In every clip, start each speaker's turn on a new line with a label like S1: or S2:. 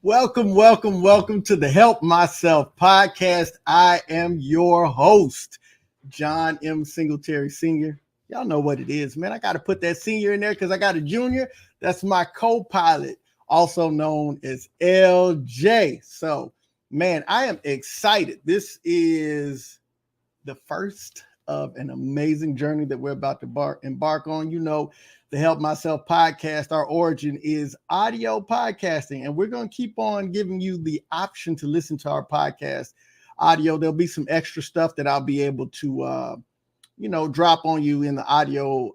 S1: Welcome to the Help Myself podcast. I am your host, John M. Singletary Sr. Y'all know what it is, man. I got to put that senior in there because I got a junior. That's my co-pilot, also known as LJ. So, man, I am excited. This is the first of an amazing journey that we're about to embark on. You know, the Help Myself podcast, our origin is audio podcasting, and we're going to keep on giving you the option to listen to our podcast audio. There'll be some extra stuff that I'll be able to, drop on you in the audio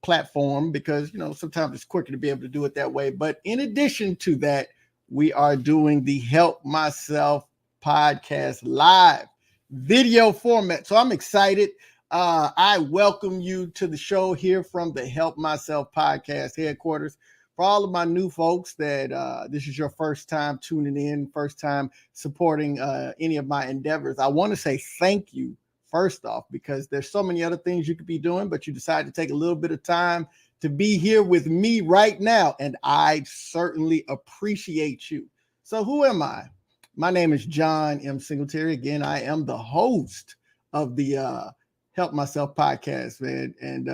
S1: platform because, sometimes it's quicker to be able to do it that way. But in addition to that, we are doing the Help Myself podcast live video format. So I'm excited. I welcome you to the show here from the Help Myself podcast headquarters. For all of my new folks that this is your first time tuning in, first time supporting any of my endeavors, I want to say thank you first off, because there's so many other things you could be doing, but you decided to take a little bit of time to be here with me right now. And I certainly appreciate you. So who am I? My name is John M. Singletary. Again, I am the host of the Help Myself podcast, man. And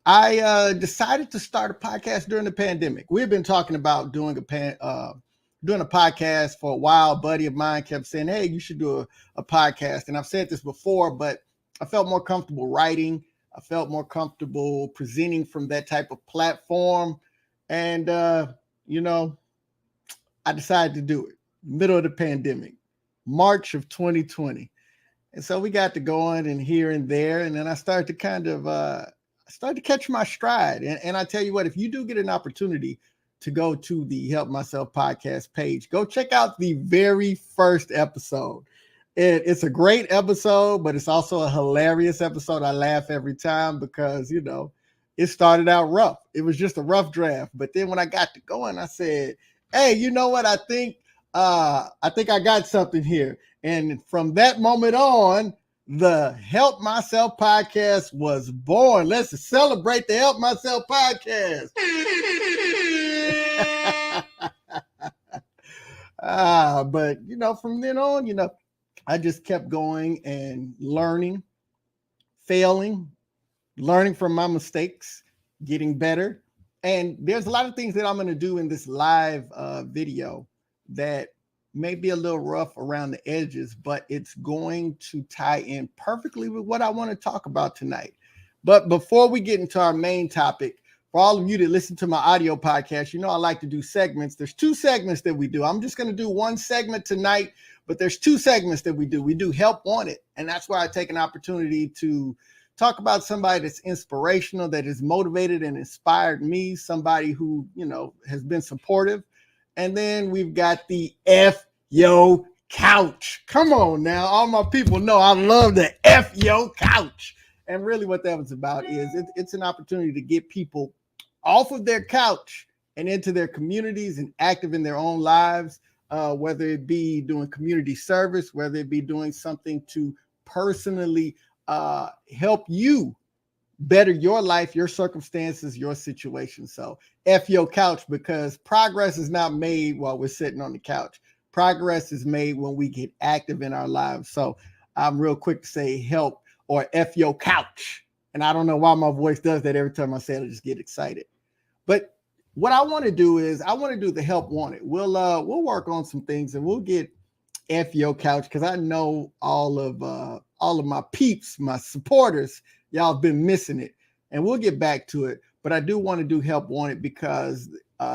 S1: I decided to start a podcast during the pandemic. We've been talking about doing a podcast for a while. A buddy of mine kept saying, hey, you should do a podcast. And I've said this before, but I felt more comfortable writing. I felt more comfortable presenting from that type of platform. And, I decided to do it. Middle of the pandemic, March of 2020. And so we got to going and here and there. And then I started to catch my stride. And I tell you what, if you do get an opportunity to go to the Help Myself podcast page, go check out the very first episode. It's a great episode, but it's also a hilarious episode. I laugh every time because, it started out rough. It was just a rough draft. But then when I got to going, I said, hey, you know what? I think I got something here. And from that moment on, the Help Myself podcast was born. Let's celebrate the Help Myself podcast. But, from then on, I just kept going and learning, failing, learning from my mistakes, getting better. And there's a lot of things that I'm going to do in this live video that may be a little rough around the edges, but it's going to tie in perfectly with what I want to talk about tonight. But before we get into our main topic, for all of you that listen to my audio podcast, I like to do segments. There's two segments that we do. I'm just going to do one segment tonight, but there's two segments that we do. We do Help Wanted, and that's where I take an opportunity to talk about somebody that's inspirational, that has motivated and inspired me, somebody who, has been supportive. And then we've got the F Yo Couch. Come on now. All my people know I love the F Yo Couch. And really what that was about is it's an opportunity to get people off of their couch and into their communities and active in their own lives, whether it be doing community service, whether it be doing something to personally help you better your life, your circumstances, your situation. So F your couch, because progress is not made while we're sitting on the couch. Progress is made when we get active in our lives. So I'm real quick to say help or F your couch. And I don't know why my voice does that every time I say it, I just get excited. But what I want to do is I want to do the Help Wanted. We'll work on some things and we'll get F your couch, because I know all of my peeps, my supporters, y'all have been missing it, and we'll get back to it. But I do want to do Help Wanted because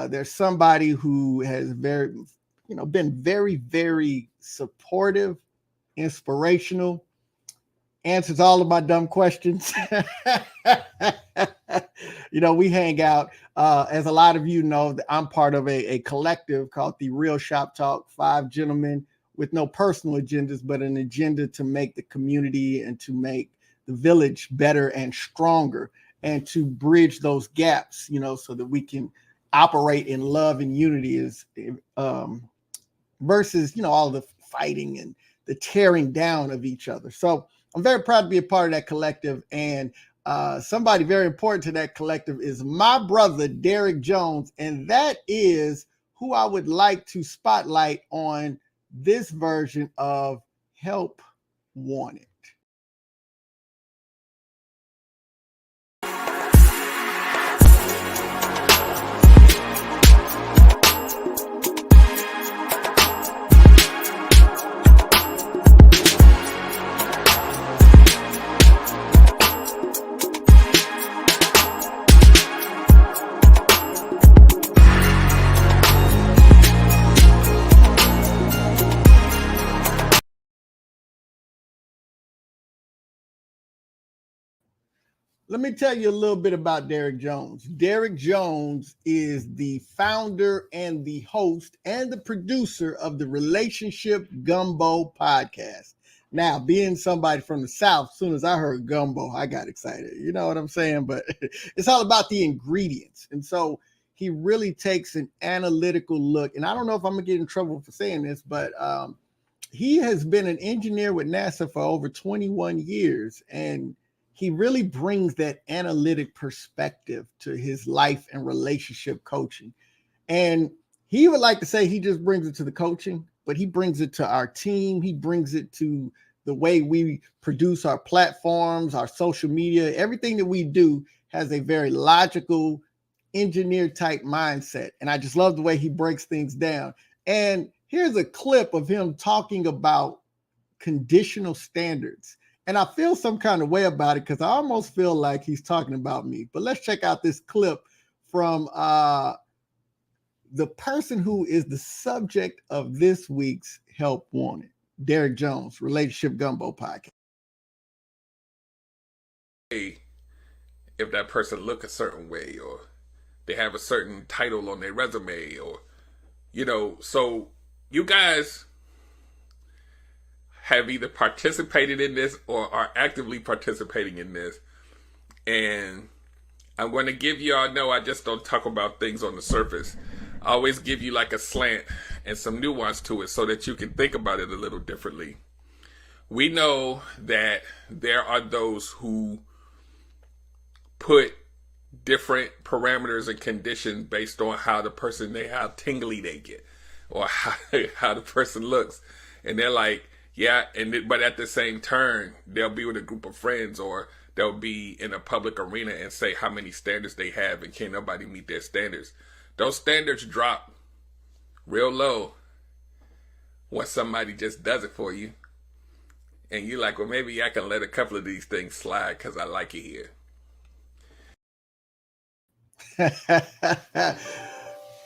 S1: there's somebody who has been very, very supportive, inspirational, answers all of my dumb questions. We hang out. As a lot of you know, I'm part of a collective called the Real Shop Talk, 5 gentlemen with no personal agendas, but an agenda to make the community and to make the village better and stronger, and to bridge those gaps, so that we can operate in love and unity versus, all the fighting and the tearing down of each other. So I'm very proud to be a part of that collective. And somebody very important to that collective is my brother, Derek Jones. And that is who I would like to spotlight on this version of Help Wanted. Let me tell you a little bit about Derek Jones. Derek Jones is the founder and the host and the producer of the Relationship Gumbo podcast. Now, being somebody from the South, as soon as I heard gumbo, I got excited. You know what I'm saying? But it's all about the ingredients. And so he really takes an analytical look. And I don't know if I'm going to get in trouble for saying this, but he has been an engineer with NASA for over 21 years. And he really brings that analytic perspective to his life and relationship coaching. And he would like to say he just brings it to the coaching, but he brings it to our team. He brings it to the way we produce our platforms, our social media. Everything that we do has a very logical, engineer type mindset. And I just love the way he breaks things down. And here's a clip of him talking about conditional standards. And I feel some kind of way about it because I almost feel like he's talking about me. But let's check out this clip from the person who is the subject of this week's Help Wanted, Derek Jones, Relationship Gumbo podcast.
S2: If that person look a certain way, or they have a certain title on their resume, or, so you guys have either participated in this or are actively participating in this. And I'm going to give y'all, know I just don't talk about things on the surface. I always give you like a slant and some nuance to it so that you can think about it a little differently. We know that there are those who put different parameters and conditions based on how the person, how tingly they get, or how the person looks. And they're like, yeah, but at the same turn, they'll be with a group of friends, or they'll be in a public arena and say how many standards they have, and can't nobody meet their standards. Those standards drop real low when somebody just does it for you. And you're like, well, maybe I can let a couple of these things slide because I like it here.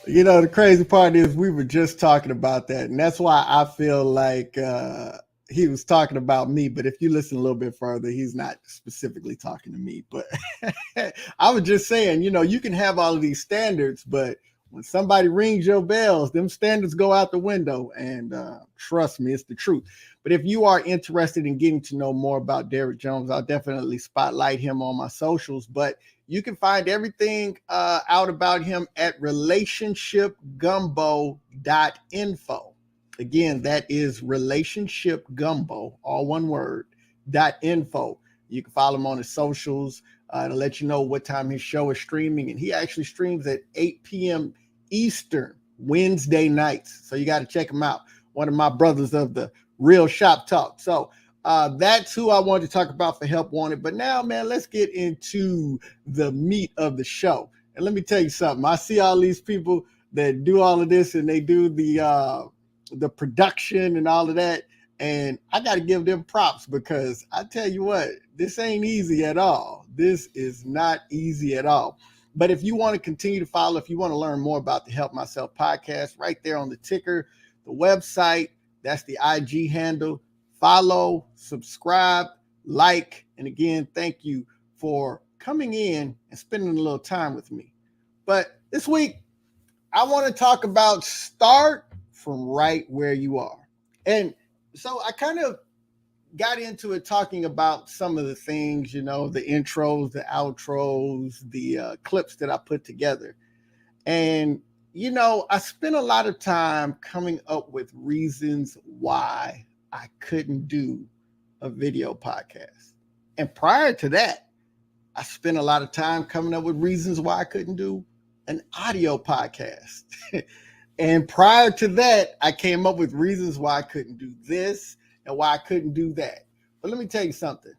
S1: The crazy part is we were just talking about that. And that's why I feel like he was talking about me. But if you listen a little bit further, he's not specifically talking to me. But I was just saying, you can have all of these standards, but when somebody rings your bells, them standards go out the window. And trust me, it's the truth. But if you are interested in getting to know more about Derek Jones, I'll definitely spotlight him on my socials. But you can find everything out about him at relationshipgumbo.info. Again, that is relationshipgumbo, all one word, .info. You can follow him on his socials to let you know what time his show is streaming. And he actually streams at 8 p.m. Eastern Wednesday nights. So you got to check him out. One of my brothers of the Real Shop Talk. So that's who I wanted to talk about for Help Wanted. But now, man, let's get into the meat of the show. And let me tell you something. I see all these people that do all of this, and they do the production and all of that. And I got to give them props, because I tell you what, this ain't easy at all. This is not easy at all. But if you want to continue to follow, if you want to learn more about the Help Myself podcast, right there on the ticker, the website, that's the IG handle. Follow, subscribe, like, and again, thank you for coming in and spending a little time with me. But this week, I want to talk about start from right where you are. And so I kind of got into it talking about some of the things, the intros, the outros, the clips that I put together. And, I spent a lot of time coming up with reasons why I couldn't do a video podcast. And prior to that, I spent a lot of time coming up with reasons why I couldn't do an audio podcast. And prior to that, I came up with reasons why I couldn't do this and why I couldn't do that. But let me tell you something.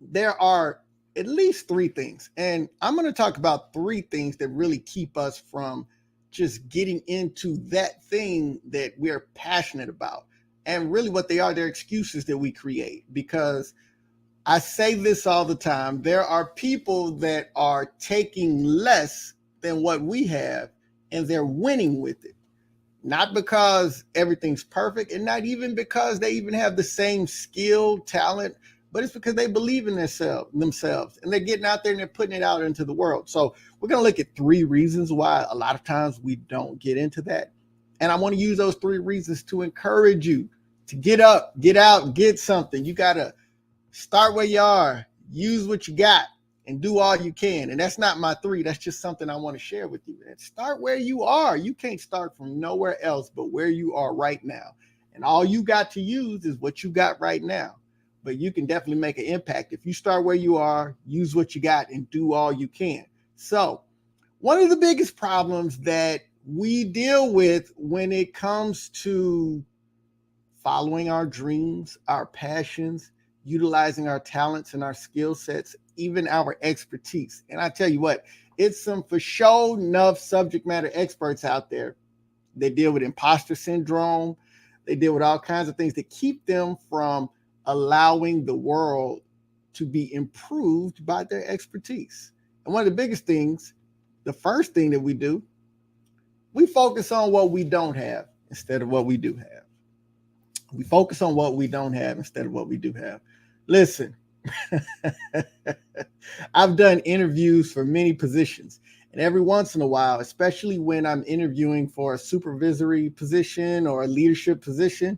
S1: There are at least three things. And I'm going to talk about three things that really keep us from just getting into that thing that we're passionate about. And really what they are, they're excuses that we create. Because I say this all the time, there are people that are taking less than what we have, and they're winning with it. Not because everything's perfect, and not even because they even have the same skill, talent, but it's because they believe in themselves, and they're getting out there and they're putting it out into the world. So we're going to look at three reasons why a lot of times we don't get into that. And I want to use those three reasons to encourage you to get up, get out, get something. You got to start where you are, use what you got, and do all you can. And that's not my three. That's just something I want to share with you. And start where you are. You can't start from nowhere else but where you are right now. And all you got to use is what you got right now. But you can definitely make an impact if you start where you are, use what you got, and do all you can. So one of the biggest problems that we deal with when it comes to following our dreams, our passions, utilizing our talents and our skill sets, even our expertise. And I tell you what, it's some for sure enough subject matter experts out there. They deal with imposter syndrome. They deal with all kinds of things that keep them from allowing the world to be improved by their expertise. And one of the biggest things, the first thing that we do, we focus on what we don't have instead of what we do have. We focus on what we don't have instead of what we do have. Listen, I've done interviews for many positions, and every once in a while, especially when I'm interviewing for a supervisory position or a leadership position,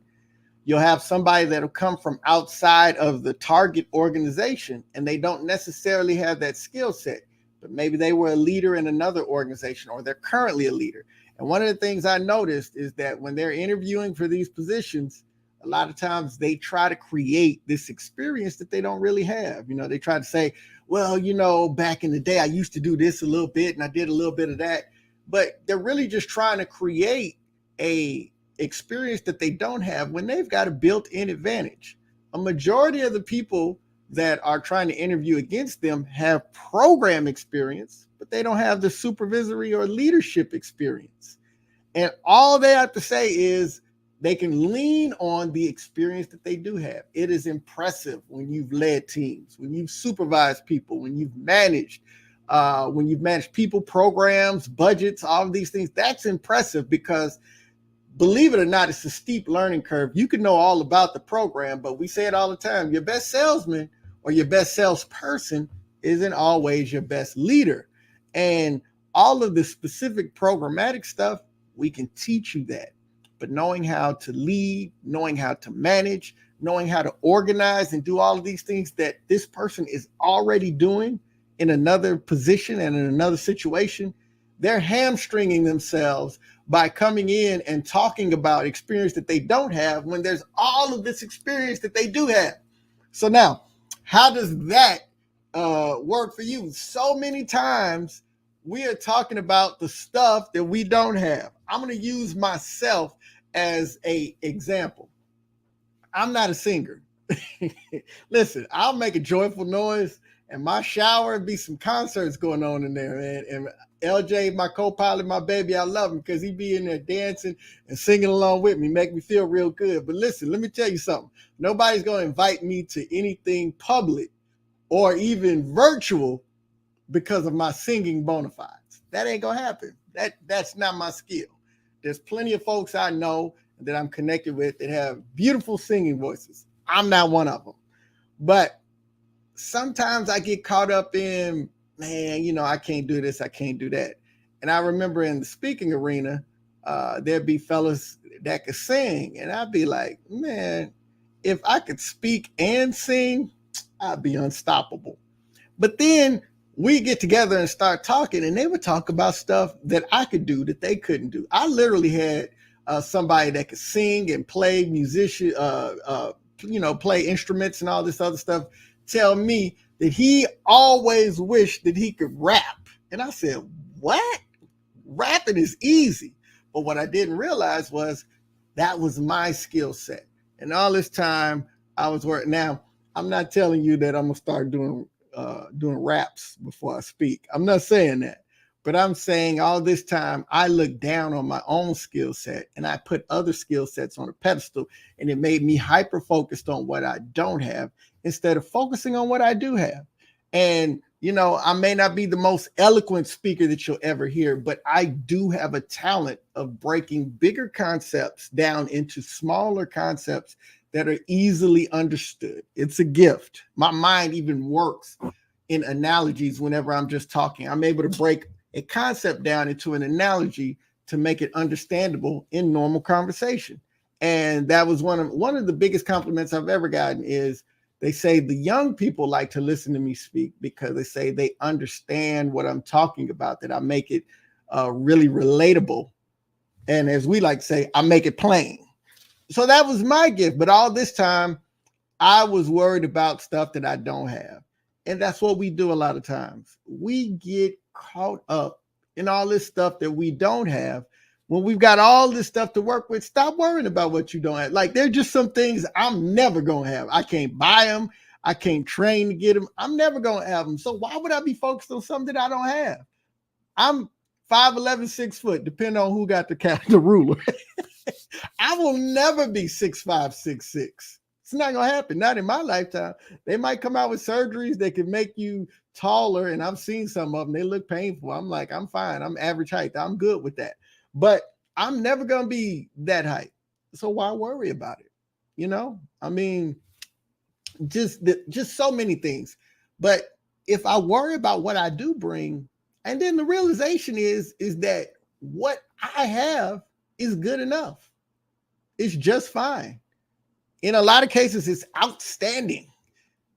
S1: you'll have somebody that'll come from outside of the target organization, and they don't necessarily have that skill set, but maybe they were a leader in another organization, or they're currently a leader. And one of the things I noticed is that when they're interviewing for these positions, a lot of times they try to create this experience that they don't really have. You know, they try to say, well, you know, back in the day, I used to do this a little bit and I did a little bit of that, but they're really just trying to create a experience that they don't have when they've got a built-in advantage. A majority of the people that are trying to interview against them have program experience, but they don't have the supervisory or leadership experience. And all they have to say is they can lean on the experience that they do have. It is impressive when you've led teams, when you've supervised people, when you've managed people, programs, budgets, all of these things. That's impressive because, believe it or not, it's a steep learning curve. You can know all about the program, but we say it all the time. Your best salesman or your best salesperson isn't always your best leader. And all of the specific programmatic stuff, we can teach you that. But knowing how to lead, knowing how to manage, knowing how to organize and do all of these things that this person is already doing in another position and in another situation, they're hamstringing themselves by coming in and talking about experience that they don't have when there's all of this experience that they do have. So now, how does that work for you? So many times we are talking about the stuff that we don't have. I'm going to use myself as an example. I'm not a singer. Listen, I'll make a joyful noise and my shower be some concerts going on in there, man. And LJ, my co-pilot, my baby, I love him because he be in there dancing and singing along with me, make me feel real good. But listen, let me tell you something. Nobody's going to invite me to anything public or even virtual because of my singing bona fides. That ain't going to happen. That's not my skill. There's plenty of folks I know that I'm connected with that have beautiful singing voices. I'm not one of them. But sometimes I get caught up in, man, you know, I can't do this, I can't do that. And I remember in the speaking arena, there'd be fellas that could sing. And I'd be like, man, if I could speak and sing, I'd be unstoppable. But then we get together and start talking, and they would talk about stuff that I could do that they couldn't do. I literally had somebody that could sing and play play instruments and all this other stuff tell me that he always wished that he could rap. And I said, what? Rapping is easy. But what I didn't realize was that was my skill set. And all this time I was working. Now, I'm not telling you that I'm gonna start doing raps before I speak. I'm not saying that. But I'm saying all this time I looked down on my own skill set and I put other skill sets on a pedestal, and it made me hyper focused on what I don't have instead of focusing on what I do have. And I may not be the most eloquent speaker that you'll ever hear, but I do have a talent of breaking bigger concepts down into smaller concepts that are easily understood. It's a gift. My mind even works in analogies whenever I'm just talking. I'm able to break a concept down into an analogy to make it understandable in normal conversation. And that was one of the biggest compliments I've ever gotten is they say the young people like to listen to me speak because they say they understand what I'm talking about, that I make it really relatable. And as we like to say, I make it plain. So that was my gift. But all this time, I was worried about stuff that I don't have. And that's what we do a lot of times. We get caught up in all this stuff that we don't have. When we've got all this stuff to work with, stop worrying about what you don't have. Like, there's just some things I'm never going to have. I can't buy them. I can't train to get them. I'm never going to have them. So why would I be focused on something that I don't have? I'm 5'11", 6 foot, depending on who got the ruler. I will never be 6'5", 6'6". It's not going to happen. Not in my lifetime. They might come out with surgeries that can make you taller, and I've seen some of them. They look painful. I'm like, I'm fine. I'm average height. I'm good with that. But I'm never going to be that height. So why worry about it? I mean, just so many things. But if I worry about what I do bring, and then the realization is that what I have is good enough. It's just fine. In a lot of cases, it's outstanding.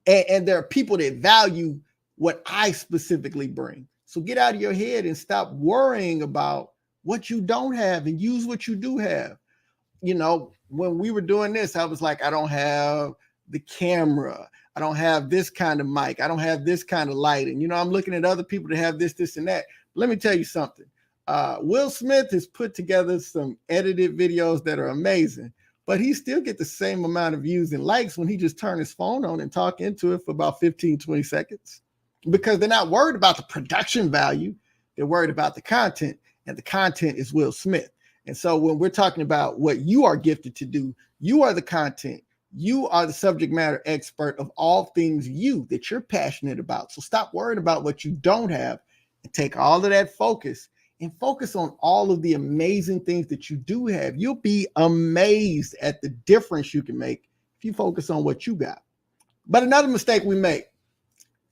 S1: And there are people that value what I specifically bring. So get out of your head and stop worrying about what you don't have and use what you do have. When we were doing this, I was like, I don't have the camera. I don't have this kind of mic. I don't have this kind of lighting. I'm looking at other people that have this, and that. But let me tell you something. Will Smith has put together some edited videos that are amazing, but he still get the same amount of views and likes when he just turn his phone on and talk into it for about 15, 20 seconds, because they're not worried about the production value. They're worried about the content, and the content is Will Smith. And so when we're talking about what you are gifted to do, you are the content. You are the subject matter expert of all things that you're passionate about. So stop worrying about what you don't have and take all of that focus and focus on all of the amazing things that you do have. You'll be amazed at the difference you can make if you focus on what you got. But another mistake we make,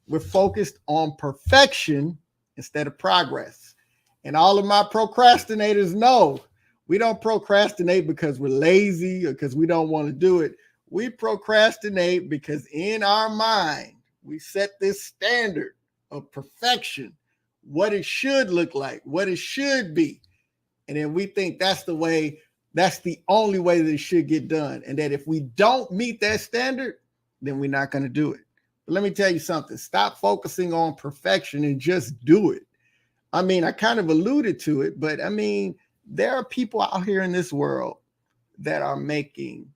S1: we're focused on perfection instead of progress. And all of my procrastinators know we don't procrastinate because we're lazy or because we don't want to do it. We procrastinate because in our mind, we set this standard of perfection, what it should look like, what it should be. And then we think that's the only way that it should get done. And that if we don't meet that standard, then we're not going to do it. But let me tell you something. Stop focusing on perfection and just do it. I mean, I kind of alluded to it, but I mean, there are people out here in this world that are making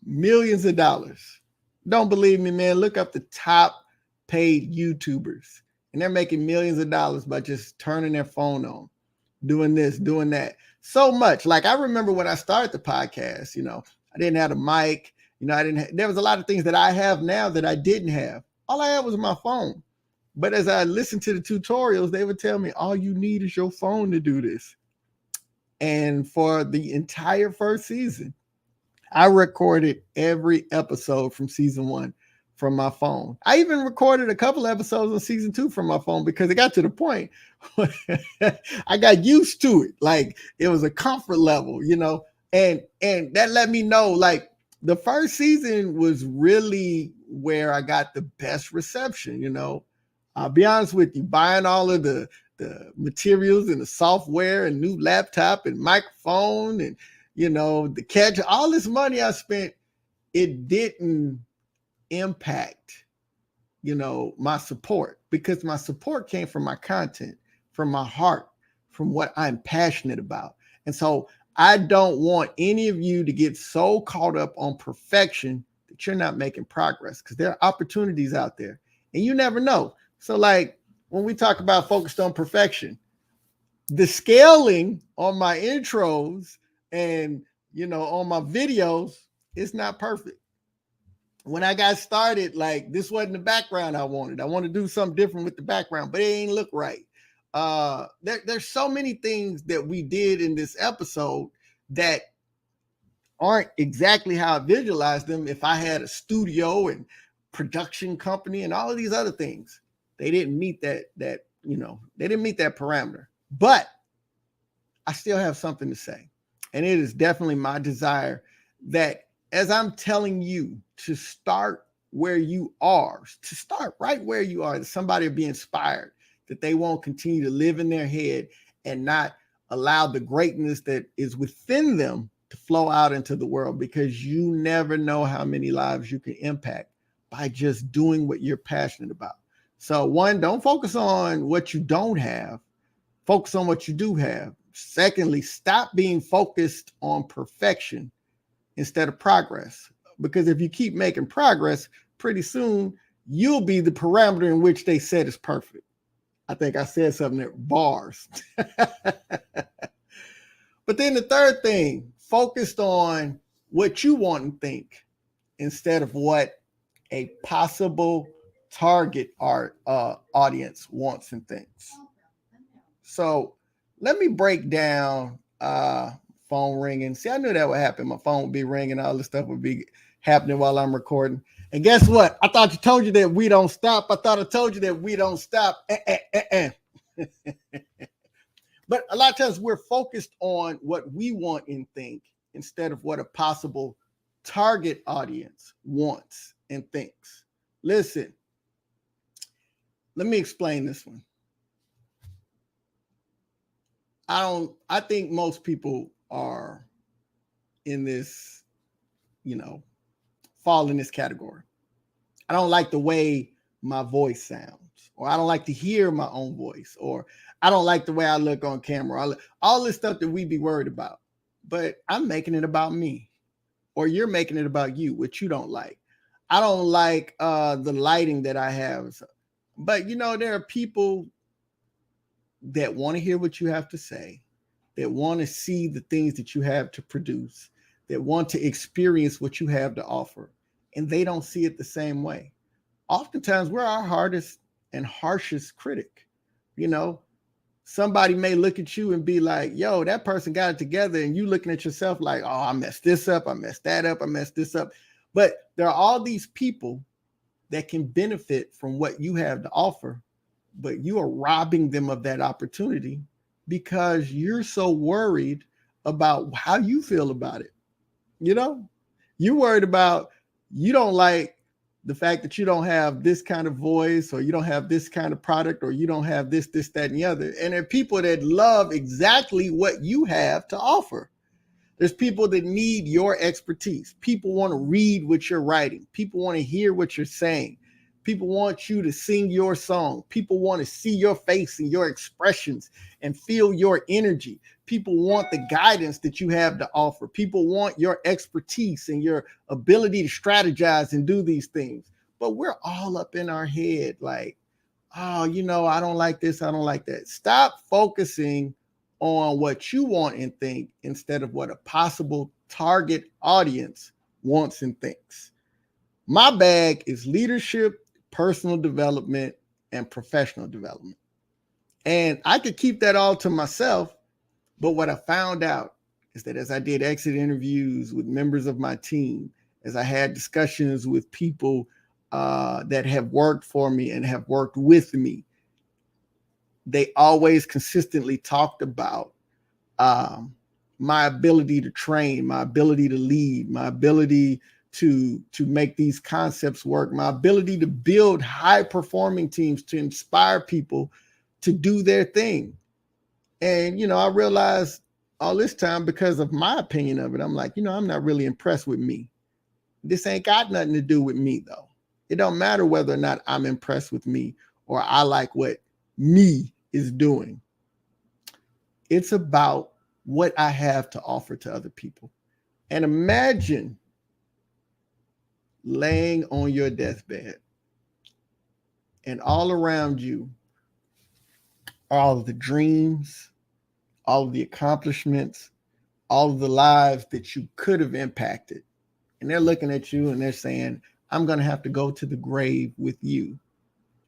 S1: millions of dollars. Don't believe me, man. Look up the top paid YouTubers, and they're making millions of dollars by just turning their phone on, doing this, doing that. So much. Like, I remember when I started the podcast, I didn't have a mic. There was a lot of things that I have now that I didn't have. All I had was my phone. But as I listened to the tutorials, they would tell me, all you need is your phone to do this. And for the entire first season, I recorded every episode from season 1 from my phone. I even recorded a couple episodes of season 2 from my phone because it got to the point I got used to it. Like, it was a comfort level, and that let me know, like, the first season was really where I got the best reception. I'll be honest with you, buying all of the materials and the software and new laptop and microphone and the catch, all this money I spent, it didn't impact, my support, because my support came from my content, from my heart, from what I'm passionate about. And so I don't want any of you to get so caught up on perfection that you're not making progress, because there are opportunities out there and you never know. So like when we talk about focused on perfection, the scaling on my intros and, you know, on my videos is not perfect. When I got started, like this wasn't the background I wanted. I want to do something different with the background, but it ain't look right. There's so many things that we did in this episode that aren't exactly how I visualized them. If I had a studio and production company and all of these other things, they didn't meet that they didn't meet that parameter. But I still have something to say. And it is definitely my desire that as I'm telling you to start where you are, to start right where you are, that somebody will be inspired, that they won't continue to live in their head and not allow the greatness that is within them to flow out into the world, because you never know how many lives you can impact by just doing what you're passionate about. So one, don't focus on what you don't have, focus on what you do have. Secondly, stop being focused on perfection instead of progress, because if you keep making progress, pretty soon you'll be the parameter in which they said is perfect. I think I said something that bars. But then the third thing, focused on what you want and think instead of what a possible target audience wants and thinks. So let me break down phone ringing. See, I knew that would happen. My phone would be ringing. All this stuff would be happening while I'm recording. And guess what? I thought I told you that we don't stop. I thought I told you that we don't stop. But a lot of times we're focused on what we want and think instead of what a possible target audience wants and thinks. Listen, let me explain this one. I think most people are in this, fall in this category. I don't like the way my voice sounds, or I don't like to hear my own voice, or I don't like the way I look on camera. All this stuff that we be worried about, but I'm making it about me, or you're making it about you, which you don't like. I don't like the lighting that I have, but there are people that want to hear what you have to say, that want to see the things that you have to produce, that want to experience what you have to offer, and they don't see it the same way. Oftentimes, we're our hardest and harshest critic. Somebody may look at you and be like, yo, that person got it together, and you looking at yourself like, oh, I messed this up, I messed that up, I messed this up. But there are all these people that can benefit from what you have to offer, but you are robbing them of that opportunity because you're so worried about how you feel about it. You're worried about, you don't like the fact that you don't have this kind of voice, or you don't have this kind of product, or you don't have this, that, and the other. And there are people that love exactly what you have to offer. There's people that need your expertise. People want to read what you're writing. People want to hear what you're saying. People want you to sing your song. People want to see your face and your expressions and feel your energy. People want the guidance that you have to offer. People want your expertise and your ability to strategize and do these things. But we're all up in our head like, oh, I don't like this, I don't like that. Stop focusing on what you want and think instead of what a possible target audience wants and thinks. My bag is leadership, personal development, and professional development. And I could keep that all to myself, but what I found out is that as I did exit interviews with members of my team, as I had discussions with people that have worked for me and have worked with me, they always consistently talked about my ability to train, my ability to lead, my ability to make these concepts work, my ability to build high performing teams, to inspire people to do their thing. And, I realized all this time, because of my opinion of it, I'm like, I'm not really impressed with me. This ain't got nothing to do with me though. It don't matter whether or not I'm impressed with me or I like what me is doing. It's about what I have to offer to other people. And imagine laying on your deathbed and all around you are all of the dreams, all of the accomplishments, all of the lives that you could have impacted. And they're looking at you and they're saying, I'm going to have to go to the grave with you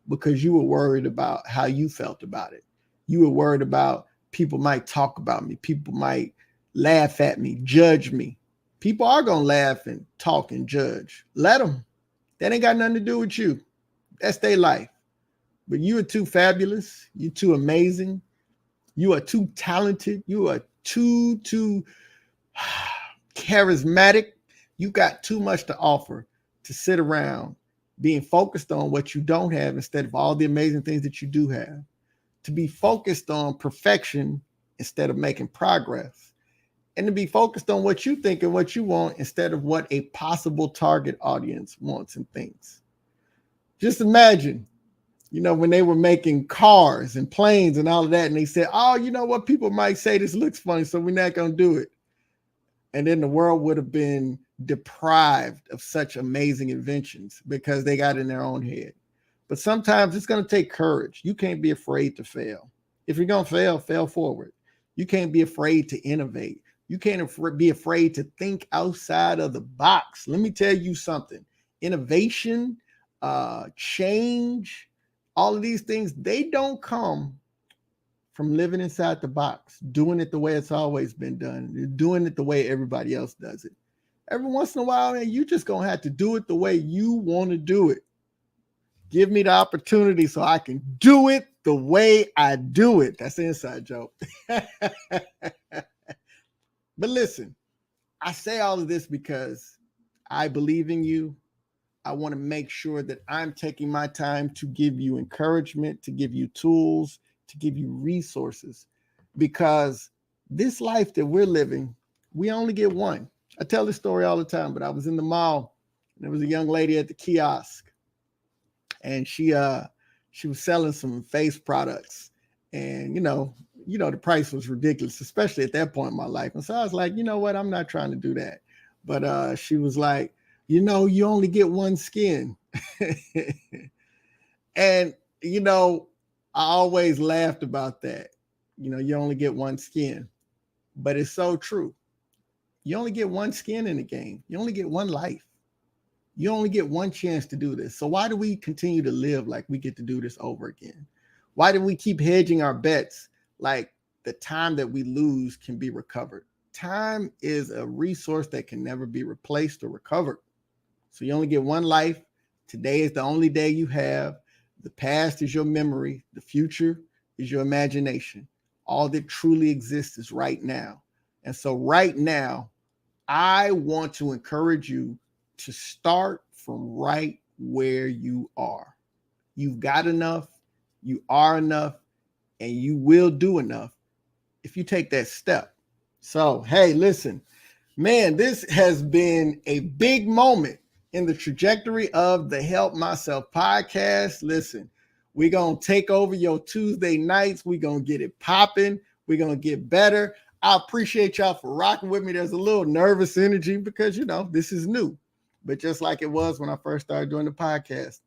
S1: because you were worried about how you felt about it. You were worried about people might talk about me. People might laugh at me, judge me. People are going to laugh and talk and judge. Let them. That ain't got nothing to do with you. That's their life. But you are too fabulous. You're too amazing. You are too talented. You are too charismatic. You got too much to offer to sit around being focused on what you don't have instead of all the amazing things that you do have. To be focused on perfection instead of making progress. And to be focused on what you think and what you want instead of what a possible target audience wants and thinks. Just imagine, when they were making cars and planes and all of that, and they said, oh, you know what? People might say this looks funny, so we're not going to do it. And then the world would have been deprived of such amazing inventions because they got in their own head. But sometimes it's going to take courage. You can't be afraid to fail. If you're going to fail forward. You can't be afraid to innovate. You can't be afraid to think outside of the box. Let me tell you something. Innovation, change, all of these things, they don't come from living inside the box, doing it the way it's always been done, doing it the way everybody else does it. Every once in a while, man, you just going to have to do it the way you want to do it. Give me the opportunity so I can do it the way I do it. That's an inside joke. But listen, I say all of this because I believe in you. I want to make sure that I'm taking my time to give you encouragement, to give you tools, to give you resources, because this life that we're living, we only get one. I tell this story all the time, but I was in the mall and there was a young lady at the kiosk and she was selling some face products, and the price was ridiculous, especially at that point in my life. And so I was like, you know what? I'm not trying to do that. But she was like, you only get one skin. And, I always laughed about that. You only get one skin, but it's so true. You only get one skin in the game. You only get one life. You only get one chance to do this. So why do we continue to live like we get to do this over again? Why do we keep hedging our bets like the time that we lose can be recovered? Time is a resource that can never be replaced or recovered. So you only get one life. Today is the only day you have. The past is your memory. The future is your imagination. All that truly exists is right now. And so right now, I want to encourage you to start from right where you are. You've got enough, you are enough, and you will do enough if you take that step. So, hey, listen, man, this has been a big moment in the trajectory of the Help Myself podcast. Listen, we're going to take over your Tuesday nights. We're going to get it popping. We're going to get better. I appreciate y'all for rocking with me. There's a little nervous energy because, this is new. But just like it was when I first started doing the podcast,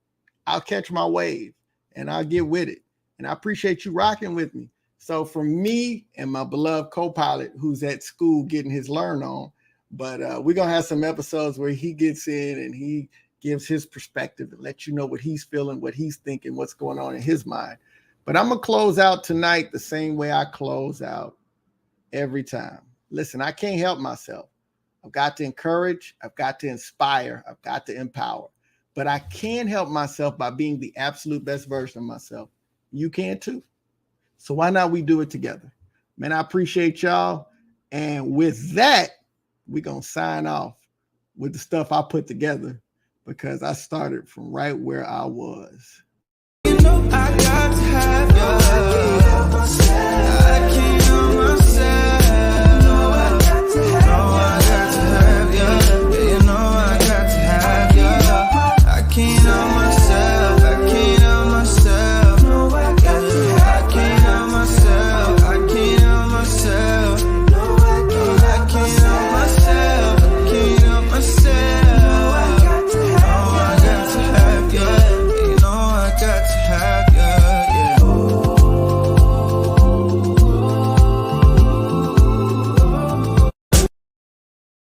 S1: I'll catch my wave and I'll get with it. And I appreciate you rocking with me. So from me and my beloved co-pilot who's at school getting his learn on, but we're going to have some episodes where he gets in and he gives his perspective and let you know what he's feeling, what he's thinking, what's going on in his mind. But I'm going to close out tonight the same way I close out every time. Listen, I can't help myself. I've got to encourage. I've got to inspire. I've got to empower. But I can help myself by being the absolute best version of myself. You can too. So why not we do it together? Man, I appreciate y'all. And with that, we're going to sign off with the stuff I put together because I started from right where I was.
S3: I got to have you.